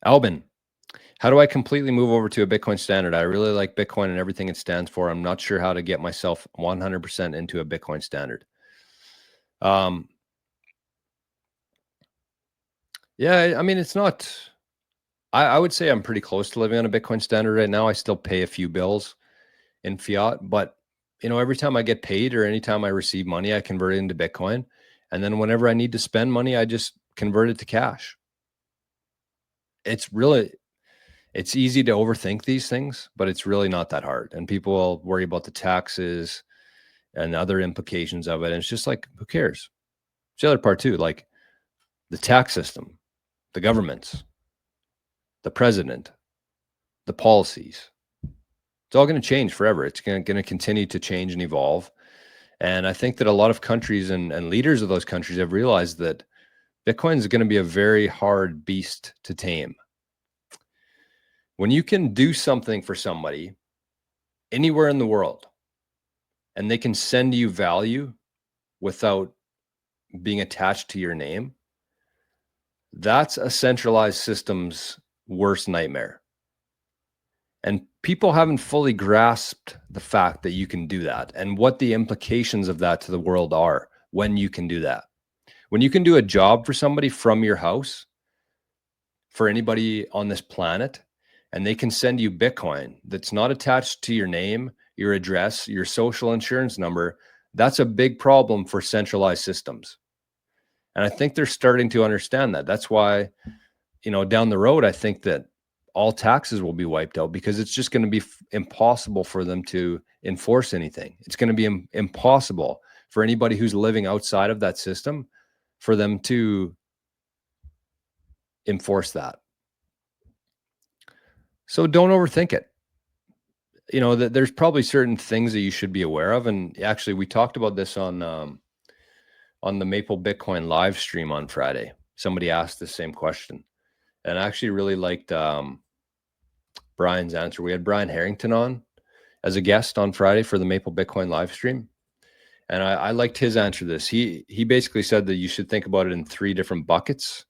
Albin, how do I completely move over to a Bitcoin standard? I really like Bitcoin and everything it stands for. I'm not sure how to get myself 100% into a Bitcoin standard. Um, yeah, I mean, it's not, I would say I'm pretty close to living on a Bitcoin standard right now. I still pay a few bills in fiat, but every time I get paid or anytime I receive money, I convert it into Bitcoin. And then whenever I need to spend money, I just convert it to cash. It's really, it's easy to overthink these things, but it's really not that hard. And people will worry about the taxes and other implications of it. And it's just like, who cares? It's the other part too, like the tax system, the governments, the president, the policies. It's all going to change forever. It's going to continue to change and evolve. And I think that a lot of countries and leaders of those countries have realized that Bitcoin is going to be a very hard beast to tame. When you can do something for somebody anywhere in the world and they can send you value without being attached to your name, that's a centralized system's worst nightmare. And people haven't fully grasped the fact that you can do that and what the implications of that to the world are when you can do that. When you can do a job for somebody from your house, for anybody on this planet, and they can send you Bitcoin that's not attached to your name, your address, your social insurance number, that's a big problem for centralized systems. And I think they're starting to understand that. That's why, down the road, I think that all taxes will be wiped out because it's just going to be impossible for them to enforce anything. It's going to be impossible for anybody who's living outside of that system for them to enforce that. So don't overthink it. That there's probably certain things that you should be aware of. And actually, we talked about this on the Maple Bitcoin live stream on Friday. Somebody asked the same question, and I actually really liked Brian's answer. We had Brian Harrington on as a guest on Friday for the Maple Bitcoin live stream, and I liked his answer to this. He basically said that you should think about it in 3 different buckets,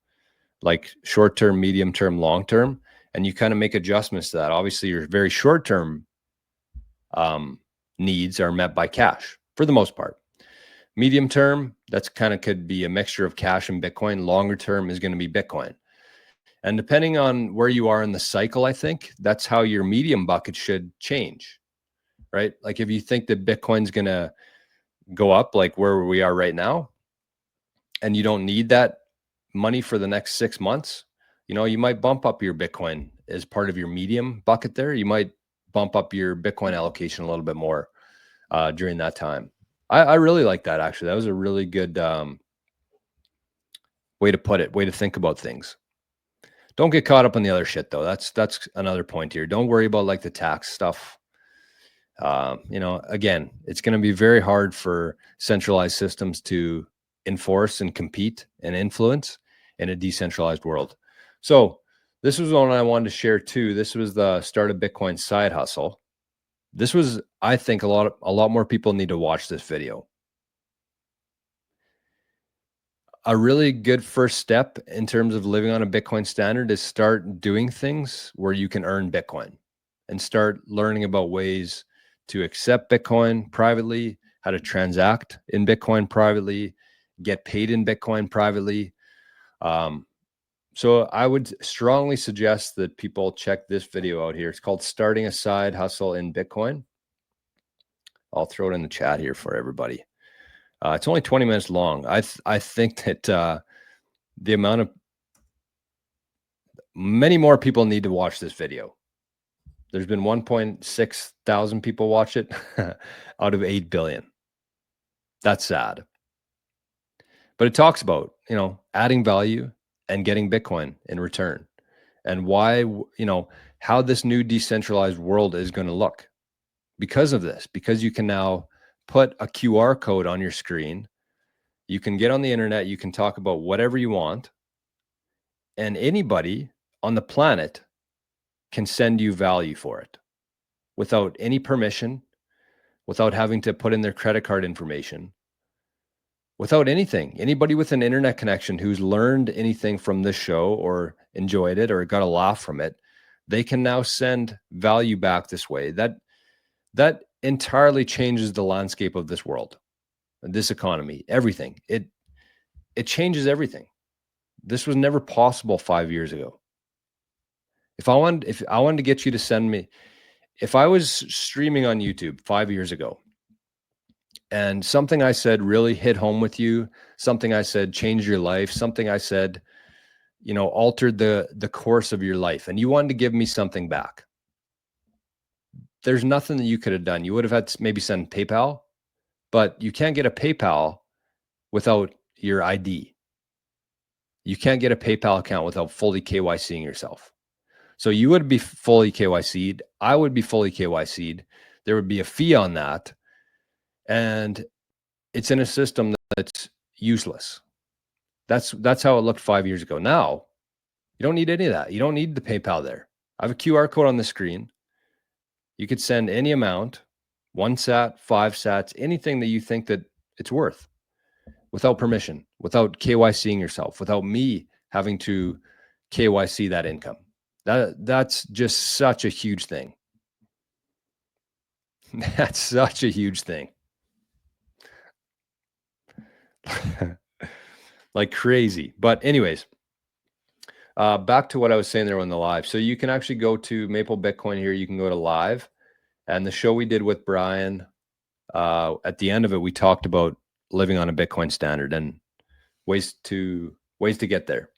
like short term, medium term, long term, and you kind of make adjustments to that. Obviously, your very short term needs are met by cash for the most part. Medium term, that's kind of could be a mixture of cash and Bitcoin. Longer term is going to be Bitcoin. And depending on where you are in the cycle, I think that's how your medium bucket should change, right? Like if you think that Bitcoin's going to go up like where we are right now, and you don't need that money for the next 6 months, you might bump up your Bitcoin as part of your medium bucket there. You might bump up your Bitcoin allocation a little bit more during that time. I really like that, actually. That was a really good way to put it, way to think about things. Don't get caught up on the other shit, though. That's another point here. Don't worry about like the tax stuff. Again, it's going to be very hard for centralized systems to enforce and compete and influence in a decentralized world. So this was one I wanted to share too. This was the Start a Bitcoin side hustle. This was, I think, a lot more people need to watch this video. A really good first step in terms of living on a Bitcoin standard is start doing things where you can earn Bitcoin and start learning about ways to accept Bitcoin privately, how to transact in Bitcoin privately, get paid in Bitcoin privately. So I would strongly suggest that people check this video out here. It's called Starting a Side Hustle in Bitcoin. I'll throw it in the chat here for everybody. It's only 20 minutes long. I think that the amount of many more people need to watch this video. There's been 1.6 thousand people watch it out of 8 billion. That's sad. But it talks about, adding value and getting Bitcoin in return and why, how this new decentralized world is going to look because of this, because you can now put a QR code on your screen. You can get on the internet, you can talk about whatever you want, and anybody on the planet can send you value for it without any permission, without having to put in their credit card information, without anything. Anybody with an internet connection who's learned anything from this show or enjoyed it or got a laugh from it, they can now send value back this way. That entirely changes the landscape of this world, this economy, everything. It changes everything. This was never possible 5 years ago. If I wanted to get you to send me, if I was streaming on YouTube 5 years ago and something I said really hit home with you, something I said changed your life, something I said, altered the course of your life, and you wanted to give me something back, there's nothing that you could have done. You would have had to maybe send PayPal, but you can't get a PayPal without your ID. You can't get a PayPal account without fully KYCing yourself. So you would be fully KYC'd. I would be fully KYC'd. There would be a fee on that. And it's in a system that's useless. That's how it looked 5 years ago. Now, you don't need any of that. You don't need the PayPal there. I have a QR code on the screen. You could send any amount, 1 sat, 5 sats, anything that you think that it's worth, without permission, without KYCing yourself, without me having to KYC that income. That's just such a huge thing. That's such a huge thing. Like crazy. But anyways, back to what I was saying there on the live. So you can actually go to Maple Bitcoin here. You can go to live, and the show we did with Brian, at the end of it, we talked about living on a Bitcoin standard and ways to get there.